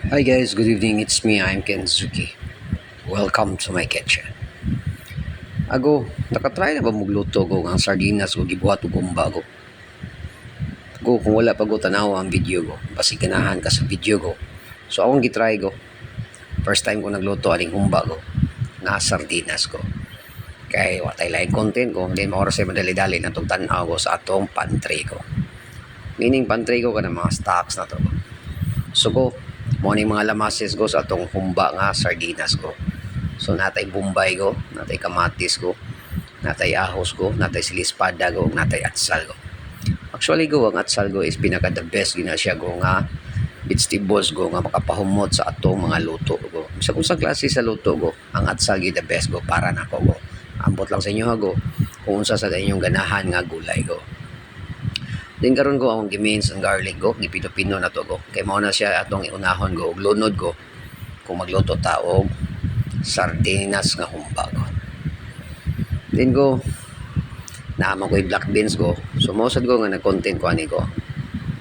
Hi guys, good evening. It's me, I'm Kenzuki. Welcome to my kitchen. Ago, nakatry na ba magluto ko ng sardinas ko gibuhat og gumba ko? Go, kung wala pa go tanaw ang video ko, basi ganahan ka sa video ko. So akong gitry ko. First time ko nagluto aning humba ko na sardinas ko. Kay watay lain content ko, then maoras ay madali-dali na itong tanaw ko sa atong pantry ko. Meaning pantry ko ka ng mga stocks na to. So ko, mo ni mga lamases ko sa atong humba nga sardinas ko. So natay bumbay ko, natay kamatis ko, natay ahos ko, natay silispada ko, natay atsal ko. Actually go, ang atsal ko is pinaka the best gina siya ko nga vegetables ko nga makapahumot sa atong mga luto ko. Sa kung sa klase sa luto ko, ang atsal gi the best ko para nako ko. Ambot lang sa inyo hago kung unsa sa inyong ganahan nga gulay ko. Then karon ko akong gimins ang garlic ko, gipino-pino na to ko. Kay mao na siya atong iunahon ko ug lunod ko kung magluto ta og sardinas nga humba ko. Then ko naamang ko black beans ko. So mosad ko nga nag-content ko ani ko.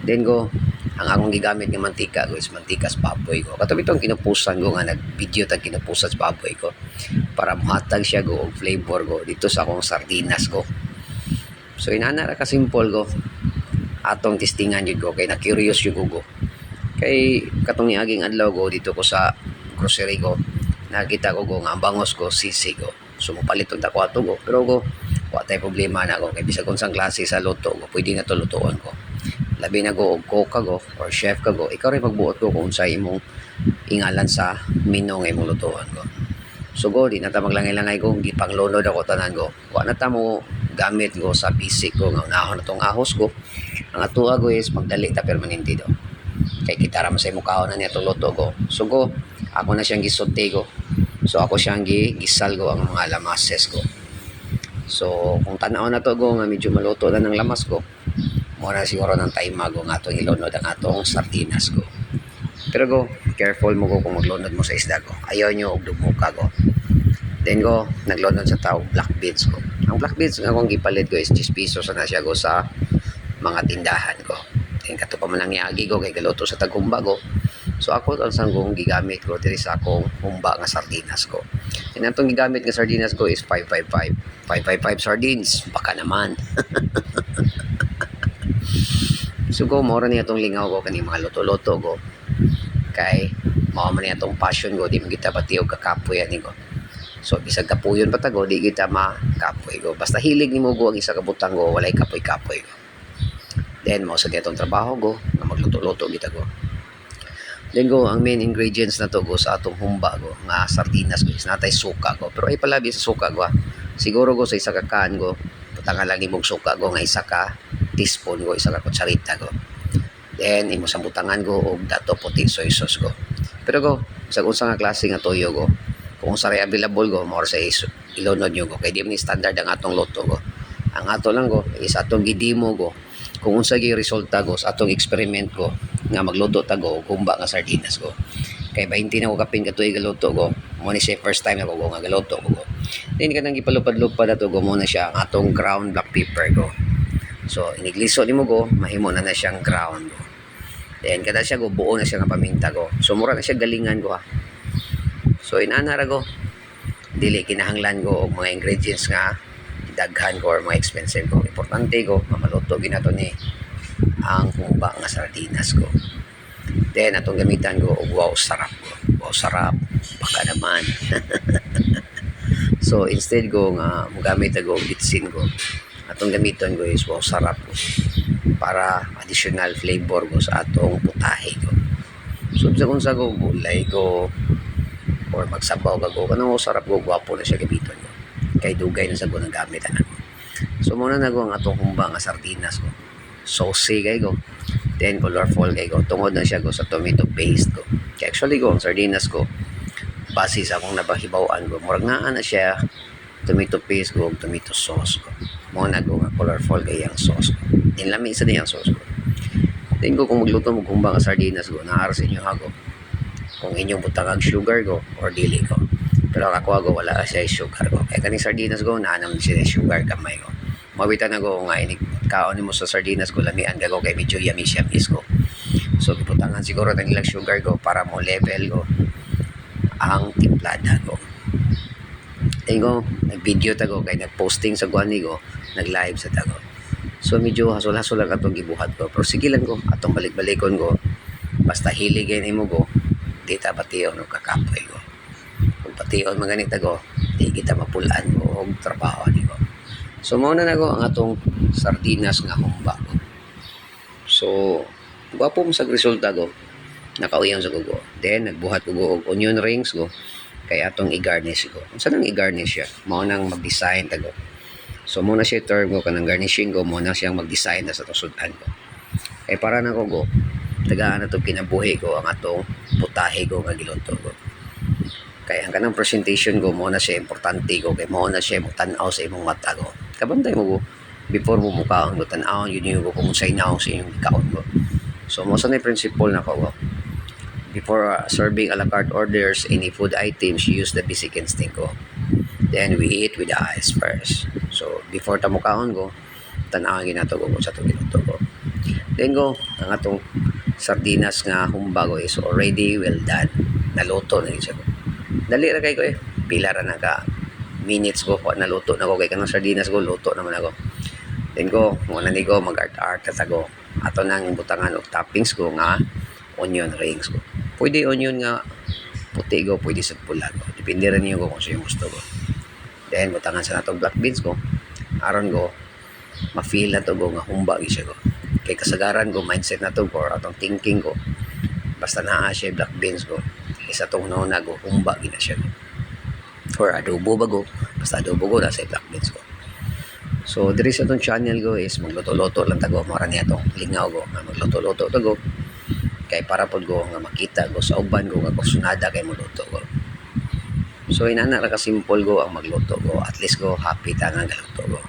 Then ko ang akong gigamit nga mantika ko is mantikas baboy ko. Katabi itong kinupusan ko nga nag-video tag kinupusan sa baboy ko para mahatag siya ko og flavor ko dito sa akong sardinas ko. So inana ra ka simple ko. Atong testingan yun ko kay na-curious yun ko. Kay katong niaging adlaw ko dito ko sa grocery ko nakita ko nga ang bangos ko sisi ko. So mapalit ang dako ato ko pero ko wa tay problema na ko kay bisag unsang klase sa luto ko pwede na to lutoon ko. Labi na ko og cook ka ko or chef ka ko ikaw rin magbuot ko kung sa imong ingalan sa menu nga imong lutoon ko. So go di na ta maglangay-langay ko gipanglunod ako tanan ko. Wa na ta mo gamit ko sa basic ko nga unahon na tong ahos ko. Ang atuwa ko is magdali ta permanente do. Kay kita ra man sa imong kaon na niya to luto ko. So go ako na siyang gisote ko. So ako siyang gisal ko ang mga lamases ko. So kung tanaw na to go nga medyo maluto na ng lamas ko, mo na siguro ng time ko nga atong ilunod ang atong sardinas ko. Pero go, careful mo ko kung maglunod mo sa isda ko. Ayaw nyo og dumuka ko. Then go, naglunod sa tao black beans ko. Ang black beans nga akong gipalit ko is 10 pesos na siya go sa mga tindahan ko. Then kato pa man ang iagi ko kay galuto sa tagumba ko. So ako ang sanggong gigamit ko diri sa akong humba nga sardinas ko. And atong gigamit nga sardinas ko is 555. 555 sardines, baka naman. So go, mora niya itong lingaw ko kani mga luto-luto ko. Kay mao man niya itong passion ko, di mo kita pati og kakapoy ani ko. So bisag kapuyon pa tago, di kita makapoy ko. Basta hilig nimo go ang isa ka butang ko, walay kapoy-kapoy ko. Then mao sa ditong trabaho ko, nga magluto-luto kita ko. Then go, ang main ingredients na to go sa atong humba go, nga sardinas ko, is natay suka ko. Pero ay palabi sa suka ko siguro go sa isa ka kaan ko, putangan lang nimong suka go nga isa ka teaspoon go, isa ka kutsarita go. Then imo sa butangan go og dato puti soy sauce go. Pero go, sa unsa nga klase nga toyo go, kung sa available go, more sa ilunod nyo go. Kay di man standard ang atong luto go. Ang ato lang go, is atong gidimo go. Kung unsa gi resulta go sa atong experiment go, nga magluto ta go humba nga sardinas go. Kay 20 na ko kapin katuig galuto go. Mo ni siya first time na ko nga galuto ko go. Then kanang gipalupad-lupad ato go mo na siya ang atong ground black pepper go. So inigliso nimo go, mahimo na siyang ground go. Then kada siya go buo na siya nga paminta go. So mura na siya galingan go ha. So inana ra go. Dili kinahanglan go og mga ingredients nga daghan ko or mga expensive ko. Importante ko maluto ginato ni ang humba nga sardinas ko. Then atong gamitan ko og wow sarap ko. Wow sarap baka naman. So instead ko nga mogamit ako og bitsin ko. Atong gamiton ko is wow sarap ko para additional flavor ko sa atong putahe ko. So sa ko gulay ko or magsabaw ka ko kanang sarap ko gwapo na siya gamiton ko. Kay dugay na sa ko nang gamit ana ko. So muna na ko ang atong humba nga sardinas ko. Saucy kay ko. Then colorful kay ko. Tungod na siya ko sa tomato paste ko. Kaya actually ko ang sardinas ko base sa akong nabahibawan ko. Murag naa na siya tomato paste ko ug tomato sauce ko. Mo na ko nga colorful kay ang sauce ko. Din lami sa diyang sauce ko. Then ko kung magluto mo humba nga sardinas ko, naara sa inyo hago. Kung inyong butang sugar ko or dili ko. Pero ako ako wala siya sugar ko. Kaya kaning sardinas ko, naanam siya sugar kamay ko. Mabitan ako nga inig kaon mo sa sardinas ko, lamian ka ko kay medyo yamis ko. So gibutangan siguro ng ilang sugar ko para mo level ko ang timplada ko. Tingo, nag-video tago kay nag-posting sa guani ko, nag-live sa tago. So medyo hasol-hasol lang atong gibuhat ko. Pero sige lang ko, atong balik-balikon ko. Basta hiligay nimo ko, di ta bation o kakapoy ko. Kung bation maganit ko, di kita mapulaan ko og trabaho niko. So mao na nago ang atong sardinas nga humba ko. So gwapo mo sa resulta ko. Nakauyaw sa ko. Then nagbuhat ko og onion rings ko kay atong i-garnish ko. Unsa nang i-garnish siya? Mao nang mag-design tago. So muna siya term ko kanang garnishing ko, muna siyang mag-design na sa tusudan ko. Kay para na ko go, tagaan na to kinabuhi ko ang atong putahe ko nga giluto ko. Kaya ang kanang presentation ko muna siya importante ko kay muna siya mo tan-aw sa imong mata ko. Kabantay mo ko before mo mukaon mo tan-aw yun ko kung say naong sa inyong kaon ko. So mo sa na principle na ko. Before serving a la carte orders any food items, use the basic instinct ko. Then we eat with the eyes first. So before ta mukaon ko, tan-aw ginato ko sa itong giluto ko. Then go, ang atong sardinas nga humba ko is already well done. Naluto na siya ko. Dali ra kay ko pila ra na ka minutes ko naluto na ko kay kanang sardinas ko luto naman ako. Then ko muna ni ko mag-art tago. Ato nang butangan og toppings ko nga onion rings ko. Pwede onion nga puti ko, pwede sa pula ko. Depende rin niyo kung sino gusto ko. Then butangan sa natong black beans ko. Aron ko ma-feel na to ko nga humba siya ko. Kay kasagaran ko mindset na to ko atong thinking ko. Basta naa siya black beans ko. Isa tong nauna ko humba gina siya ko. Or adobo bago, basta adobo ko na sa black beans ko. So diri sa tong channel ko is magluto-luto lang tago mara niya tong lingaw ko nga magluto-luto tago. Kay para pod ko nga makita ko sa uban ko nga kusunada kay magluto ko. So inana ra ka simple ko ang magluto ko. At least ko happy ta nga galuto ko.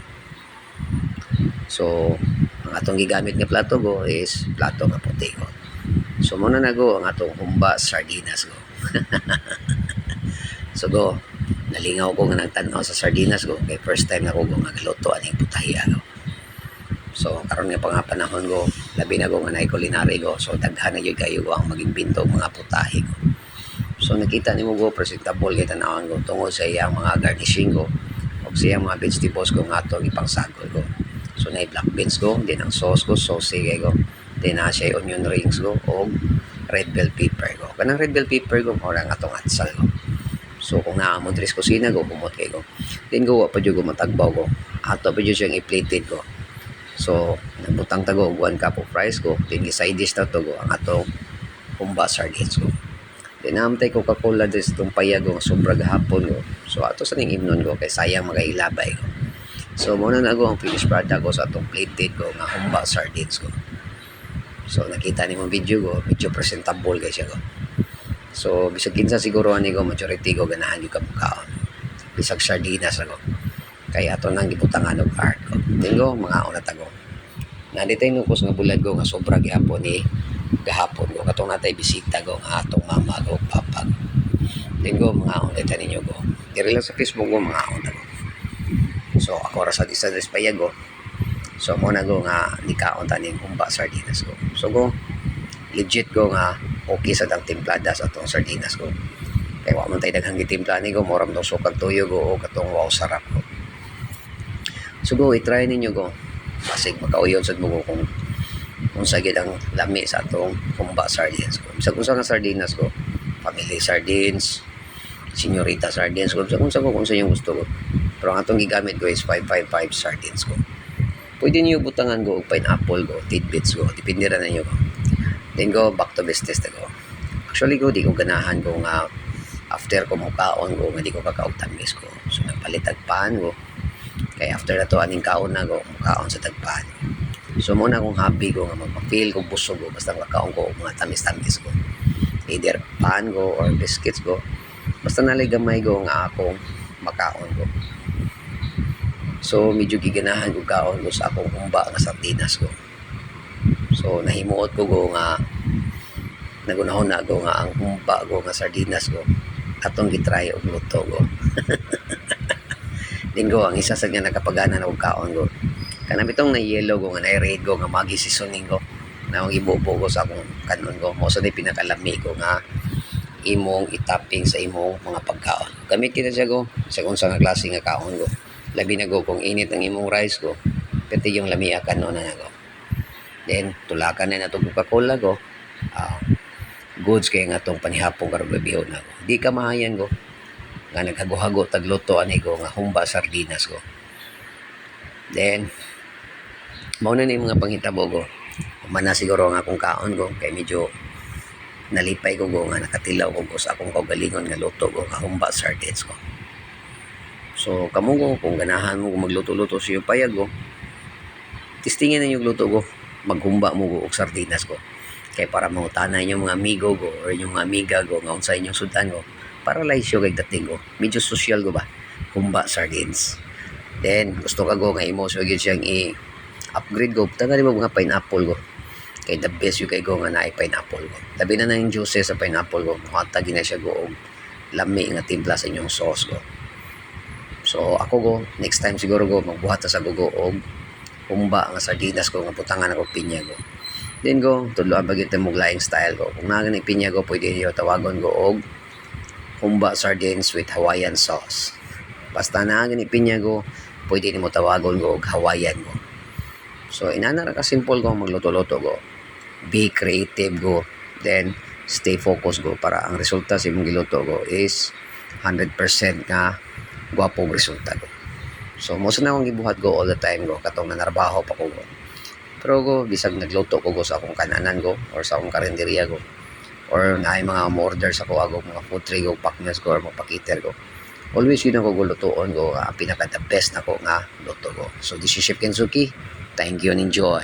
So ang atong gigamit nga plato ko is plato nga puti ko. So muna na go ang atong humba sardinas ko. So go, nalingaw ko nga nagtanaw sa sardinas ko kay first time na ko nga galuto aning putahiya ko. So karon nga pa nga panahon ko, labi na ko nga naay culinary ko. So daghan na gyud kayo ko ang maging bintog mga putahe ko. So nakita nimo go presentable kay tanawon ko tungod sa iyang mga garnishing ko ug sa iyang mga vegetables ko nga atong ipangsagol ko. So naay black beans ko, din ang sauce ko, saucy kay ko. Din na siya onion rings ko o red bell pepper ko. Kanang red bell pepper ko mao lang atong atsal ko. So kung naa mo diri sa kusina ko kumot kay ko. Then go pa jud ko matagbaw ko. Ato pa jud siyang i-plated ko. So nagbutang tago og 1 cup of rice ko. Then side dish na to go ang atong humba sardines ko. Then namtay Coca-Cola diri sa itong payag ko nga sobra gahapon ko. So ato sa ning imnon ko kay sayang magailabay ko. So muna na ako ang finished product ko sa itong plated ko nga humba sardines ko. So nakita ni mo video ko, medyo presentable kay siya ko. So bisag kinsa siguro ani ko majority ko ganahan yung kamukaon. Bisag sardinas ako. Kaya ato nang gibutangan og art ko. Tingo mga una tago. Nanditay nukos nga bulad ko nga sobra gihapon ni gahapon ko katong natay bisita ko nga atong mama ko papa ko. Tingo mga una ta ninyo ko. Diri lang sa Facebook ko mga una ko. So ako ra sa isa des payag ko. So mo na go nga nikaon taning humba sardinas ko. So go legit ko nga okay sa tang timplada sa atong sardinas ko. Kaya wa man tay daghang gitimpla ni ko moram tong sukag tuyo ko o katong wow sarap ko. So go i-try ninyo go. Basig makauyon sad mo ko kung sa gid ang lami sa atong humba sardines ko. Bisag unsa nga sardinas ko, family sardines, señorita sardines ko, kung sa yung gusto ko. Pero ang atong gigamit ko is 555 sardines ko. Pwede niyo butangan ko og pineapple ko, tidbits ko, depende ra ninyo ko. Then go back to business na ko. Actually ko di ko ganahan ko nga after ko mukaon ko nga di ko kakaog tamis ko. So nagpalit tagpaan ko. Kaya after na to aning kaon na ko mukaon sa tagpaan ko. So muna akong happy ko nga magpa-feel ko busog ko basta makaon ko mga tamis-tamis ko. Either pan ko or biscuits ko. Basta nalay gamay ko nga akong makaon ko. So medyo giganahan ko kaon ko sa akong humba nga sardinas ko. So nahimuot ko nga nagunahon na ko nga ang humba ko nga sardinas ko atong gitry og luto ko. Linggo ang isa sa nga nakapagana na og kaon ko. Kanang bitong na yellow ko nga na red ko nga magi seasoning ko. na ang ibubo ko sa akong kanon ko. Mo sa di pinakalami ko nga imong itapping sa imong mga pagkaon. Gamit kita siya go sa kung sa nga klase nga kaon ko. Labi na go kung init ang imong rice ko, pati yung lamia kanon na go. Then tulakan na natong Coca-Cola go. Goods kay nga tong panihapon karong gabi na go. Di ka mahayan go. Nga naghago-hago tagluto ani go nga humba sardinas go. Then mao na ni mga panghitabo go. Mana siguro nga akong kaon go kay medyo nalipay ko go nga nakatilaw ko sa akong kaugalingon nga luto go nga humba sardines ko. So kamo go kung ganahan mo magluto-luto sa iyo payag go, testingin na yung luto go, maghumba mo go og sardinas go. Kay para mangutanan yung mga amigo go or yung mga amiga go nga unsa inyong sudan go, para laisyo kay dating go. Medyo social go ba, humba sardines. Then gusto ka go nga imo so gyud siyang i-upgrade go, taga di ba mga pineapple go. Kay the best yung kay go nga naay pineapple go. Labi na yung juices sa pineapple go, makatagi na siya go og lami nga timpla sa inyong sauce go. So ako go, next time siguro go magbuhat sa go og humba nga sardinas ko nga putangan ako pinya go. Then go, tudloan ba gyud mo laing style go. Kung naa ni pinya go, pwede niyo tawagon go og humba sardines with Hawaiian sauce. Basta naa ni pinya go, pwede nimo tawagon go og Hawaiian go. So inana ra ka simple go magluto-luto go. Be creative go. Then stay focused go para ang resulta sa imong giluto go is 100% nga gwapong resulta go. So mo na akong gibuhat go all the time go katong nanarbaho pa ko go. Pero go bisag nagluto ko go sa akong kananan go or sa akong karinderya go or naay mga order sa ko go mga food tray go paknas go or mapakiter go. Always yun ako gulutoon go pinaka the best na ko nga luto go. So this is Chef Kensuki. Thank you and enjoy.